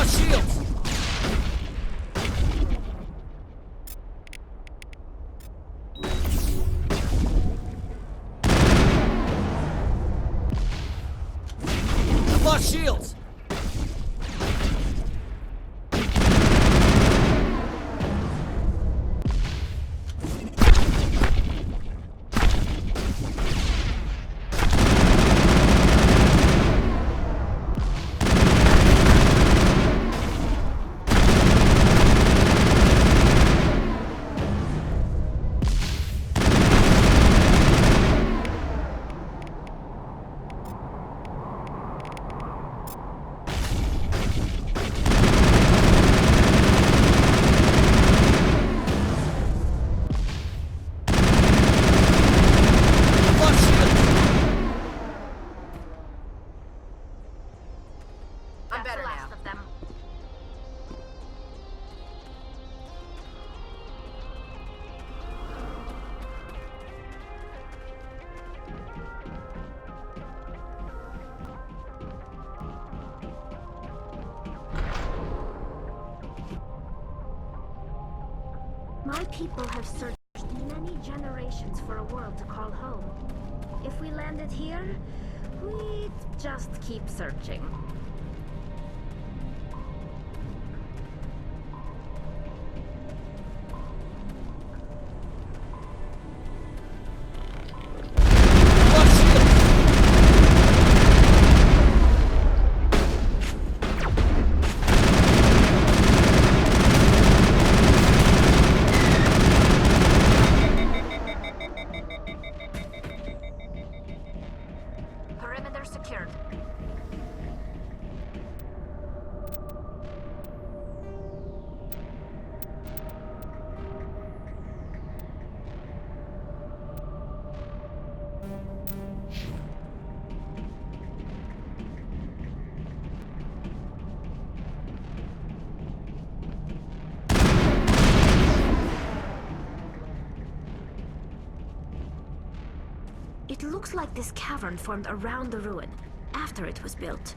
lost shields! I've lost shields! I'm better now. Of them. My people have searched many generations for a world to call home. If we landed here, we'd just keep searching. Perimeter secured. It looks like this cavern formed around the ruin, after it was built.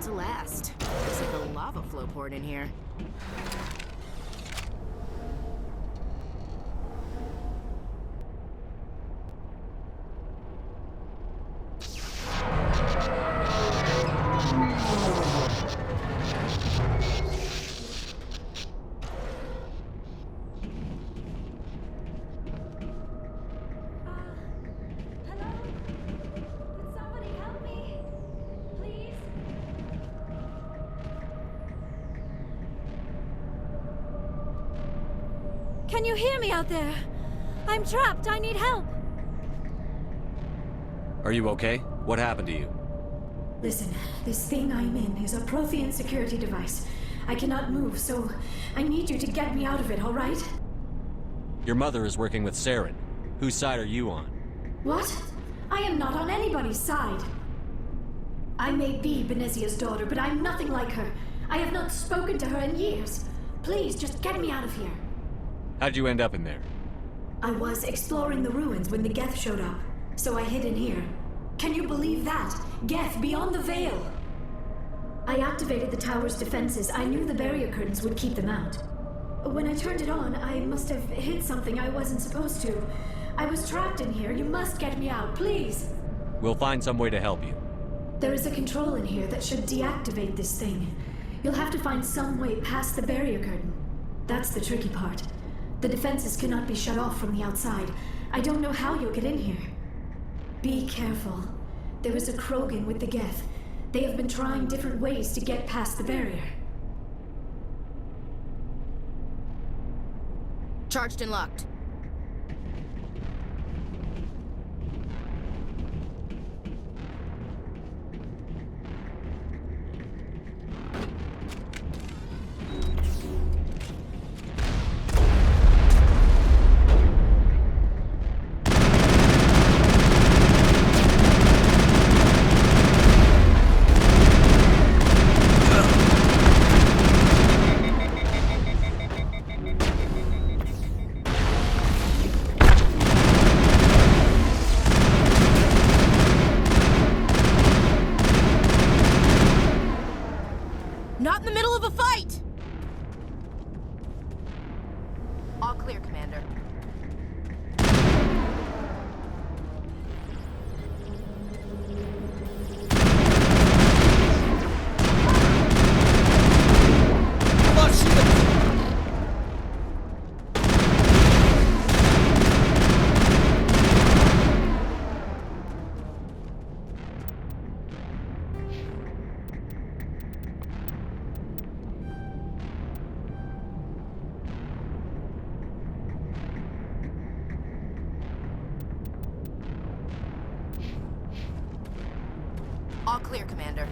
built to last. Looks like a lava flow poured in here. Can you hear me out there? I'm trapped. I need help. Are you okay? What happened to you? Listen, this thing I'm in is a Prothean security device. I cannot move, so I need you to get me out of it, all right? Your mother is working with Saren. Whose side are you on? What? I am not on anybody's side. I may be Benezia's daughter, but I'm nothing like her. I have not spoken to her in years. Please, just get me out of here. How'd you end up in there? I was exploring the ruins when the Geth showed up, so I hid in here. Can you believe that? Geth beyond the veil! I activated the tower's defenses. I knew the barrier curtains would keep them out. When I turned it on, I must have hit something I wasn't supposed to. I was trapped in here. You must get me out, please! We'll find some way to help you. There is a control in here that should deactivate this thing. You'll have to find some way past the barrier curtain. That's the tricky part. The defenses cannot be shut off from the outside. I don't know how you'll get in here. Be careful. There is a Krogan with the Geth. They have been trying different ways to get past the barrier. Charged and locked. Not in the middle of a fight! All clear, Commander. Come on, shoot him! All clear, Commander.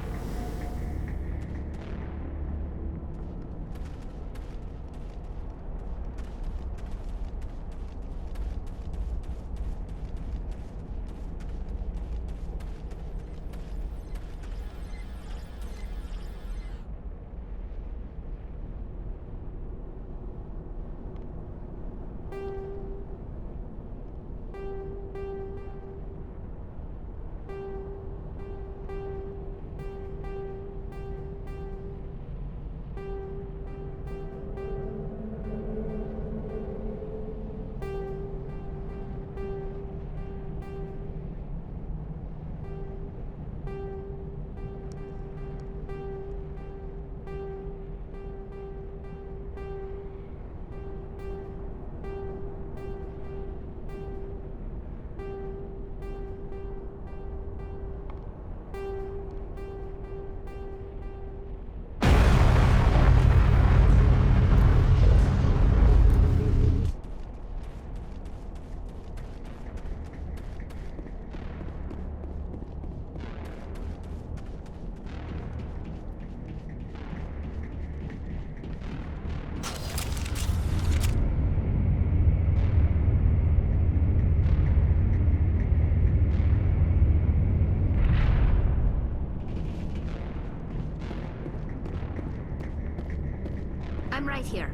I'm right here.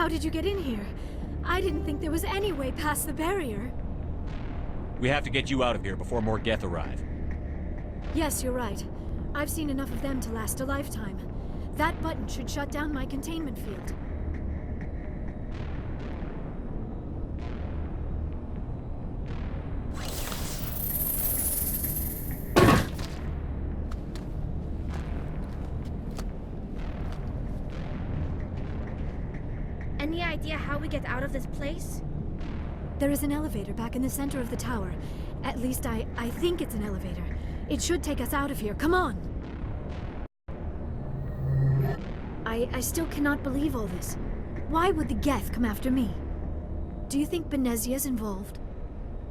How did you get in here? I didn't think there was any way past the barrier. We have to get you out of here before more Geth arrive. Yes, you're right. I've seen enough of them to last a lifetime. That button should shut down my containment field. Any idea how we get out of this place? There is an elevator back in the center of the tower. At least I think it's an elevator. It should take us out of here. Come on! I still cannot believe all this. Why would the Geth come after me? Do you think Benezia's involved?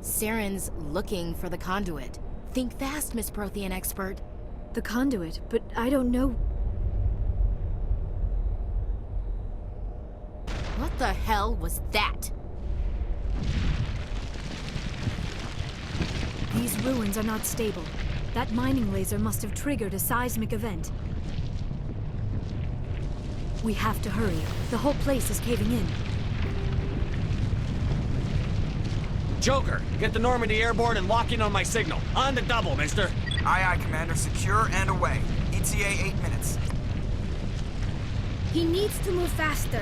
Saren's looking for the conduit. Think fast, Miss Prothean expert. The conduit, but I don't know. What the hell was that? These ruins are not stable. That mining laser must have triggered a seismic event. We have to hurry. The whole place is caving in. Joker, get the Normandy airborne and lock in on my signal. On the double, mister. Aye, aye, Commander. Secure and away. ETA 8 minutes. He needs to move faster.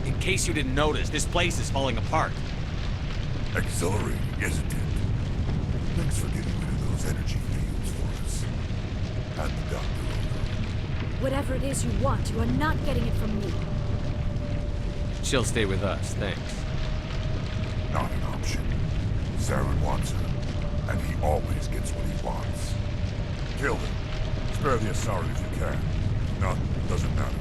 In case you didn't notice, this place is falling apart. Exhilarating, isn't it? Thanks for getting rid of those energy fields for us. Hand the doctor over. Whatever it is you want, you are not getting it from me. She'll stay with us, thanks. Not an option. Saren wants her, and he always gets what he wants. Kill him. Spare the Asari if you can. None, doesn't matter.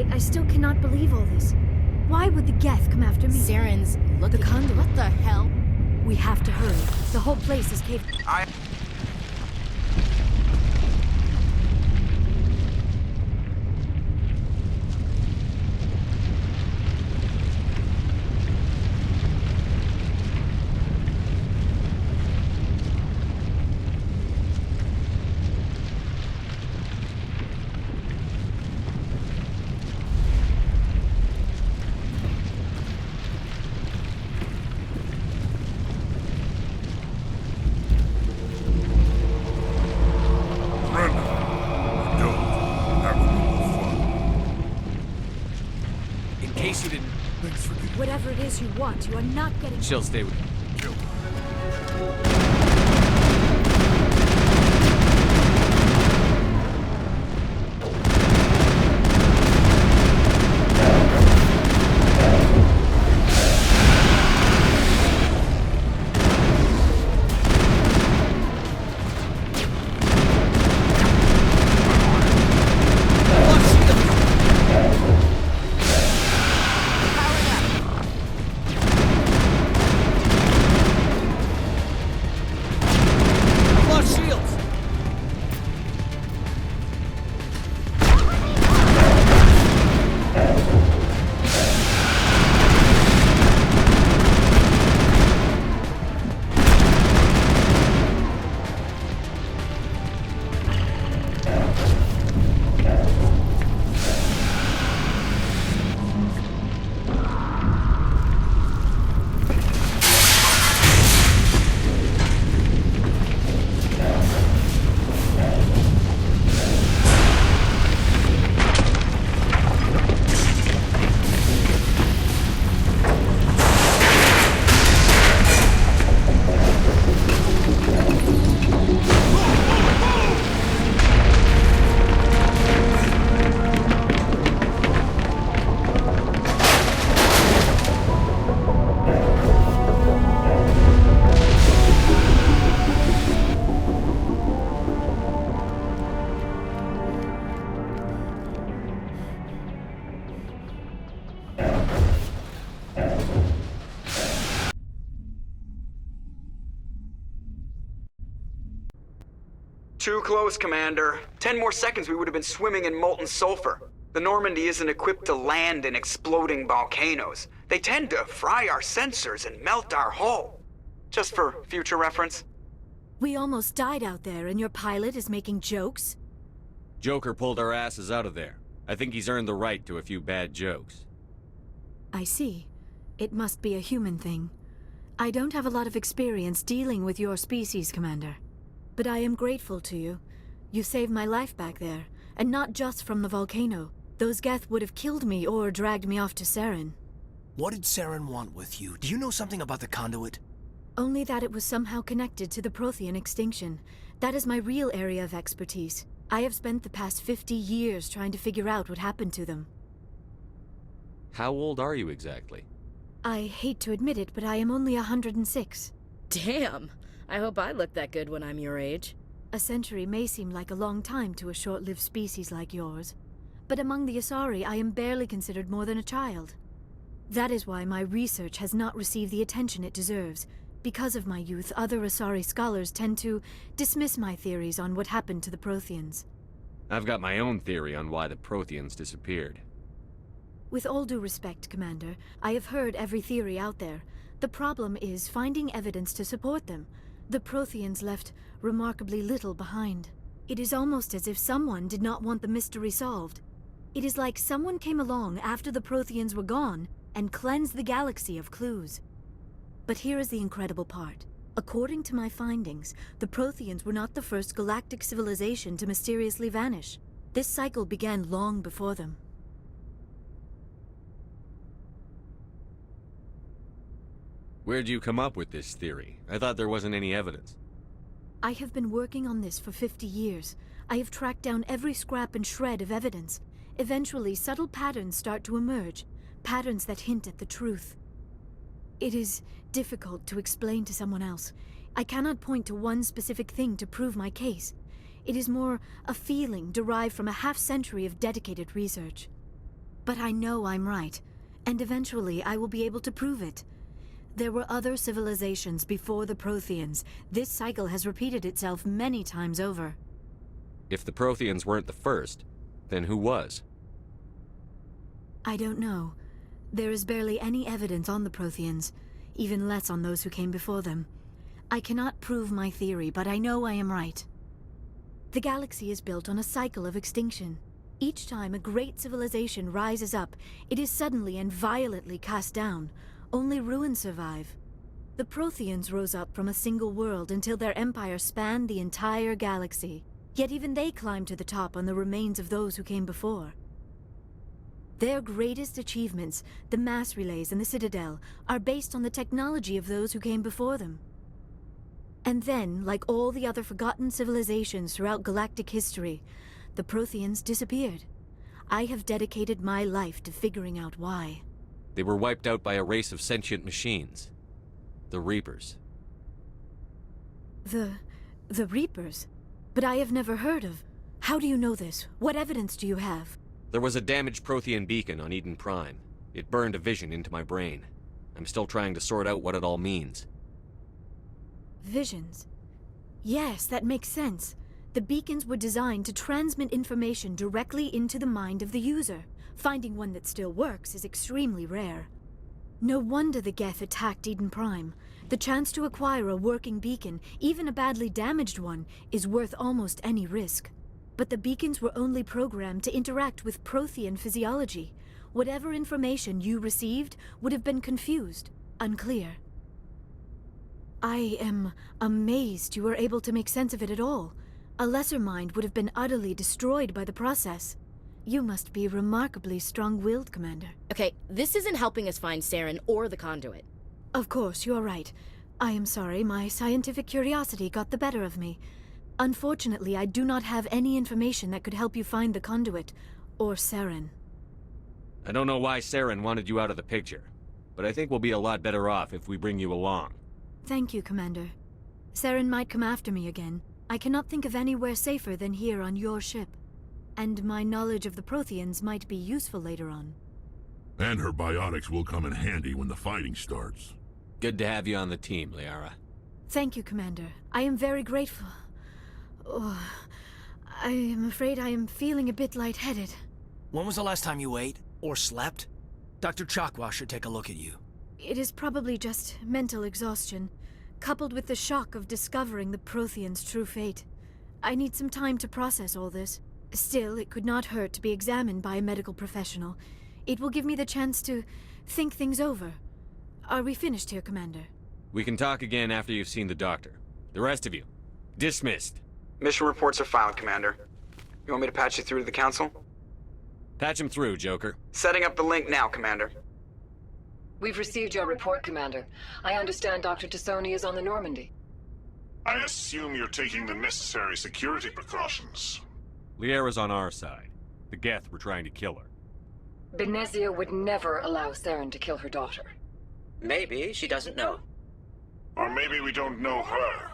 I still cannot believe all this. Why would the Geth come after me? Saren's looking... The conduit. What the hell? We have to hurry. The whole place is caving. Whatever it is you want, you are not getting... She'll stay with you. Too close, Commander. 10 more seconds we would have been swimming in molten sulfur. The Normandy isn't equipped to land in exploding volcanoes. They tend to fry our sensors and melt our hull. Just for future reference. We almost died out there, and your pilot is making jokes? Joker pulled our asses out of there. I think he's earned the right to a few bad jokes. I see. It must be a human thing. I don't have a lot of experience dealing with your species, Commander. But I am grateful to you. You saved my life back there, and not just from the volcano. Those Geth would have killed me or dragged me off to Saren. What did Saren want with you? Do you know something about the conduit? Only that it was somehow connected to the Prothean extinction. That is my real area of expertise. I have spent the past 50 years trying to figure out what happened to them. How old are you exactly? I hate to admit it, but I am only 106. Damn! I hope I look that good when I'm your age. A century may seem like a long time to a short-lived species like yours, but among the Asari I am barely considered more than a child. That is why my research has not received the attention it deserves. Because of my youth, other Asari scholars tend to dismiss my theories on what happened to the Protheans. I've got my own theory on why the Protheans disappeared. With all due respect, Commander, I have heard every theory out there. The problem is finding evidence to support them. The Protheans left remarkably little behind. It is almost as if someone did not want the mystery solved. It is like someone came along after the Protheans were gone and cleansed the galaxy of clues. But here is the incredible part. According to my findings, the Protheans were not the first galactic civilization to mysteriously vanish. This cycle began long before them. Where'd you come up with this theory? I thought there wasn't any evidence. I have been working on this for 50 years. I have tracked down every scrap and shred of evidence. Eventually, subtle patterns start to emerge, patterns that hint at the truth. It is difficult to explain to someone else. I cannot point to one specific thing to prove my case. It is more a feeling derived from a half-century of dedicated research. But I know I'm right, and eventually I will be able to prove it. There were other civilizations before the Protheans. This cycle has repeated itself many times over. If the Protheans weren't the first, then who was? I don't know. There is barely any evidence on the Protheans, even less on those who came before them. I cannot prove my theory, but I know I am right. The galaxy is built on a cycle of extinction. Each time a great civilization rises up, it is suddenly and violently cast down. Only ruins survive. The Protheans rose up from a single world until their empire spanned the entire galaxy. Yet even they climbed to the top on the remains of those who came before. Their greatest achievements, the mass relays and the Citadel, are based on the technology of those who came before them. And then, like all the other forgotten civilizations throughout galactic history, the Protheans disappeared. I have dedicated my life to figuring out why. They were wiped out by a race of sentient machines. The Reapers. The Reapers? But I have never heard of. How do you know this? What evidence do you have? There was a damaged Prothean beacon on Eden Prime. It burned a vision into my brain. I'm still trying to sort out what it all means. Visions. Yes, that makes sense. The beacons were designed to transmit information directly into the mind of the user. Finding one that still works is extremely rare. No wonder the Geth attacked Eden Prime. The chance to acquire a working beacon, even a badly damaged one, is worth almost any risk. But the beacons were only programmed to interact with Prothean physiology. Whatever information you received would have been confused, unclear. I am amazed you were able to make sense of it at all. A lesser mind would have been utterly destroyed by the process. You must be remarkably strong-willed, Commander. Okay, this isn't helping us find Saren or the conduit. Of course, you are right. I am sorry, my scientific curiosity got the better of me. Unfortunately, I do not have any information that could help you find the conduit, or Saren. I don't know why Saren wanted you out of the picture, but I think we'll be a lot better off if we bring you along. Thank you, Commander. Saren might come after me again. I cannot think of anywhere safer than here on your ship. And my knowledge of the Protheans might be useful later on. And her biotics will come in handy when the fighting starts. Good to have you on the team, Liara. Thank you, Commander. I am very grateful. Oh, I am afraid I am feeling a bit lightheaded. When was the last time you ate? Or slept? Dr. Chakwa should take a look at you. It is probably just mental exhaustion, coupled with the shock of discovering the Prothean's true fate. I need some time to process all this. Still, it could not hurt to be examined by a medical professional. It will give me the chance to think things over. Are we finished here, Commander? We can talk again after you've seen the doctor. The rest of you, dismissed. Mission reports are filed, Commander. You want me to patch you through to the Council? Patch him through, Joker. Setting up the link now, Commander. We've received your report, Commander. I understand Dr. Tassoni is on the Normandy. I assume you're taking the necessary security precautions. Liara's on our side. The Geth were trying to kill her. Benezia would never allow Saren to kill her daughter. Maybe she doesn't know. Or maybe we don't know her.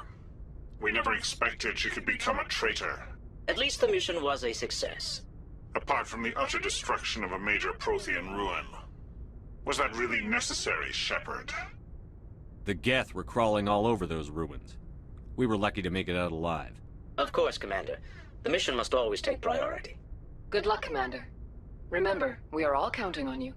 We never expected she could become a traitor. At least the mission was a success. Apart from the utter destruction of a major Prothean ruin. Was that really necessary, Shepard? The Geth were crawling all over those ruins. We were lucky to make it out alive. Of course, Commander. The mission must always take priority. Good luck, Commander. Remember, we are all counting on you.